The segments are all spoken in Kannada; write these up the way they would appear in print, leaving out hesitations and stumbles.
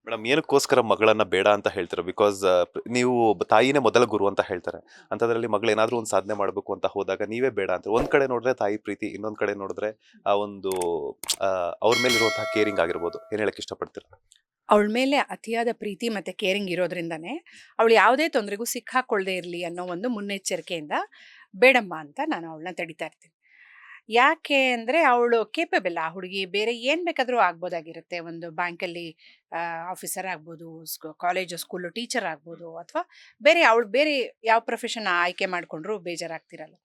ಮೇಡಮ್ ಏನಕ್ಕೋಸ್ಕರ ಮಗಳನ್ನ ಬೇಡ ಅಂತ ಹೇಳ್ತೀರಾ? ಬಿಕಾಸ್ ನೀವು ತಾಯಿನೇ ಮೊದಲ ಗುರು ಅಂತ ಹೇಳ್ತಾರೆ. ಅಂಥದ್ರಲ್ಲಿ ಮಗಳು ಏನಾದ್ರೂ ಒಂದು ಸಾಧನೆ ಮಾಡಬೇಕು ಅಂತ ಹೋದಾಗ ನೀವೇ ಬೇಡ ಅಂತ ಒಂದ್ ಕಡೆ ನೋಡಿದ್ರೆ ತಾಯಿ ಪ್ರೀತಿ, ಇನ್ನೊಂದ್ ಕಡೆ ನೋಡಿದ್ರೆ ಆ ಒಂದು ಅವ್ರ ಮೇಲೆ ಇರುವಂತಹ ಕೇರಿಂಗ್ ಆಗಿರ್ಬೋದು. ಏನ್ ಹೇಳಕ್ ಇಷ್ಟಪಡ್ತೀರಾ? ಅವಳ ಮೇಲೆ ಅತಿಯಾದ ಪ್ರೀತಿ ಮತ್ತೆ ಕೇರಿಂಗ್ ಇರೋದ್ರಿಂದಾನೇ ಅವಳು ಯಾವುದೇ ತೊಂದರೆಗೂ ಸಿಕ್ಕಾಕೊಳ್ದೇ ಇರಲಿ ಅನ್ನೋ ಒಂದು ಮುನ್ನೆಚ್ಚರಿಕೆಯಿಂದ ಬೇಡಮ್ಮ ಅಂತ ನಾನು ಅವಳನ್ನ ತಡಿತಾ ಇರ್ತೀನಿ. ಯಾಕೆ ಅಂದರೆ ಅವಳು ಕೇಪಬಲ್ ಆ ಹುಡುಗಿ ಬೇರೆ ಏನು ಬೇಕಾದರೂ ಆಗ್ಬೋದಾಗಿರುತ್ತೆ. ಒಂದು ಬ್ಯಾಂಕಲ್ಲಿ ಆಫೀಸರ್ ಆಗ್ಬೋದು, ಕಾಲೇಜು ಸ್ಕೂಲು ಟೀಚರ್ ಆಗ್ಬೋದು, ಅಥವಾ ಬೇರೆ ಯಾವ ಪ್ರೊಫೆಷನ್ ಆಯ್ಕೆ ಮಾಡಿಕೊಂಡ್ರು ಬೇಜಾರಾಗ್ತಿರಲ್ಲ.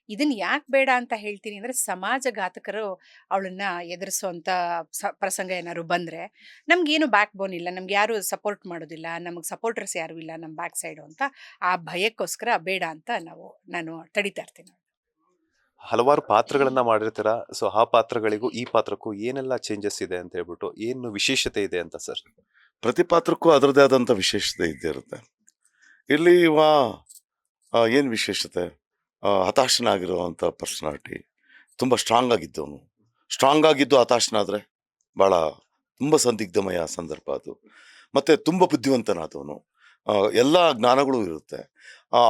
ಇದನ್ನು ಯಾಕೆ ಬೇಡ ಅಂತ ಹೇಳ್ತೀನಿ ಅಂದರೆ, ಸಮಾಜಘಾತಕರು ಅವಳನ್ನ ಎದುರಿಸುವಂಥ ಪ್ರಸಂಗ ಏನಾದ್ರು ಬಂದರೆ ನಮಗೇನು ಬ್ಯಾಕ್ ಬೋನ್ ಇಲ್ಲ, ನಮ್ಗೆ ಯಾರು ಸಪೋರ್ಟ್ ಮಾಡೋದಿಲ್ಲ, ನಮಗೆ ಸಪೋರ್ಟರ್ಸ್ ಯಾರೂ ಇಲ್ಲ ನಮ್ಮ ಬ್ಯಾಕ್ ಸೈಡು ಅಂತ ಆ ಭಯಕ್ಕೋಸ್ಕರ ಬೇಡ ಅಂತ ನಾನು ತಡಿತಾ ಇರ್ತೀನಿ. ಹಲವಾರು ಪಾತ್ರಗಳನ್ನ ಮಾಡಿರ್ತೀರಾ. ಸೊ ಆ ಪಾತ್ರಗಳಿಗೂ ಈ ಪಾತ್ರಕ್ಕೂ ಏನೆಲ್ಲ ಚೇಂಜಸ್ ಇದೆ ಅಂತ ಹೇಳ್ಬಿಟ್ಟು, ಏನು ವಿಶೇಷತೆ ಇದೆ ಅಂತ ಸರ್? ಪ್ರತಿ ಪಾತ್ರಕ್ಕೂ ಅದರದೇ ಆದಂಥ ವಿಶೇಷತೆ ಇದ್ದೇ ಇರುತ್ತೆ. ಇಲ್ಲಿ ಏನು ವಿಶೇಷತೆ, ಹತಾಶನಾಗಿರುವಂಥ ಪರ್ಸನಾಲಿಟಿ, ತುಂಬ ಸ್ಟ್ರಾಂಗ್ ಆಗಿದ್ದವನು. ಸ್ಟ್ರಾಂಗ್ ಆಗಿದ್ದು ಹತಾಶನಾದರೆ ಭಾಳ ತುಂಬ ಸಂದಿಗ್ಧಮಯ ಸಂದರ್ಭ ಅದು. ಮತ್ತು ತುಂಬ ಬುದ್ಧಿವಂತನಾದವನು, ಎಲ್ಲ ಜ್ಞಾನಗಳು ಇರುತ್ತೆ.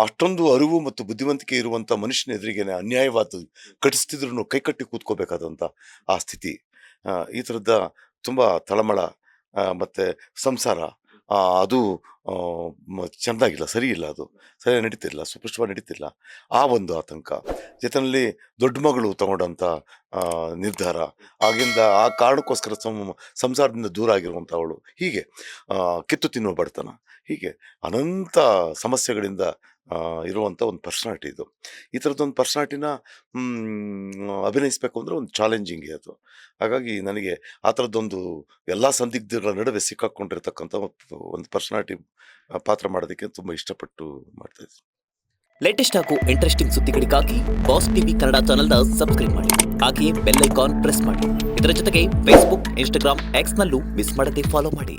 ಅಷ್ಟೊಂದು ಅರಿವು ಮತ್ತು ಬುದ್ಧಿವಂತಿಕೆ ಇರುವಂಥ ಮನುಷ್ಯನ ಎದುರಿಗೇನೆ ಅನ್ಯಾಯವಾದ ಕಟ್ಟಿಸ್ತಿದ್ರು ಕೈಕಟ್ಟಿ ಕೂತ್ಕೋಬೇಕಾದಂಥ ಆ ಸ್ಥಿತಿ. ಈ ಥರದ ತುಂಬ ತಳಮಳ ಮತ್ತು ಸಂಸಾರ ಅದು ಚೆಂದಾಗಿಲ್ಲ, ಸರಿ ಇಲ್ಲ, ಅದು ಸರಿ ನಡೀತಿಲ್ಲ, ಸುಪುಷ್ಟವಾಗಿ ನಡೀತಿಲ್ಲ. ಆ ಒಂದು ಆತಂಕ, ಜೊತೆಯಲ್ಲಿ ದೊಡ್ಡ ಮಗಳು ತಗೊಂಡಂಥ ನಿರ್ಧಾರ, ಆಗಿಂದ ಆ ಕಾರಣಕ್ಕೋಸ್ಕರ ಸಂಸಾರದಿಂದ ದೂರ ಆಗಿರುವಂಥ ಅವಳು, ಹೀಗೆ ಕಿತ್ತು ತಿನ್ನುವ ಬಡತನ, ಹೀಗೆ ಅನಂತ ಸಮಸ್ಯೆಗಳಿಂದ ಇರುವಂಥ ಒಂದು ಪರ್ಸ್ನಾಲಿಟಿ ಇದು. ಈ ಥರದ್ದೊಂದು ಪರ್ಸ್ನಾಲಿಟಿನ ಅಭಿನಯಿಸ್ಬೇಕು ಅಂದರೆ ಒಂದು ಚಾಲೆಂಜಿಂಗ್ ಅದು. ಹಾಗಾಗಿ ನನಗೆ ಆ ಥರದ್ದೊಂದು ಎಲ್ಲ ಸಂದಿಗ್ಧಗಳ ನಡುವೆ ಸಿಕ್ಕಾಕೊಂಡಿರ್ತಕ್ಕಂಥ ಒಂದು ಪರ್ಸ್ನಾಲಿಟಿ ಪಾತ್ರ ಮಾಡೋದಕ್ಕೆ ತುಂಬ ಇಷ್ಟಪಟ್ಟು ಮಾಡ್ತಾಯಿದ್ದೀನಿ. ಲೇಟೆಸ್ಟ್ ಹಾಗೂ ಇಂಟ್ರೆಸ್ಟಿಂಗ್ ಸುದ್ದಿಗಳಿಗಾಗಿ ಬಾಸ್ ಟಿವಿ ಕನ್ನಡ ಚಾನೆಲ್ನ ಸಬ್ಸ್ಕ್ರೈಬ್ ಮಾಡಿ. ಹಾಗೆಯೇ ಬೆಲ್ ಐಕಾನ್ ಪ್ರೆಸ್ ಮಾಡಿ. ಇದರ ಜೊತೆಗೆ ಫೇಸ್ಬುಕ್, ಇನ್ಸ್ಟಾಗ್ರಾಮ್, ಎಕ್ಸ್ನಲ್ಲೂ ಮಿಸ್ ಮಾಡದೆ ಫಾಲೋ ಮಾಡಿ.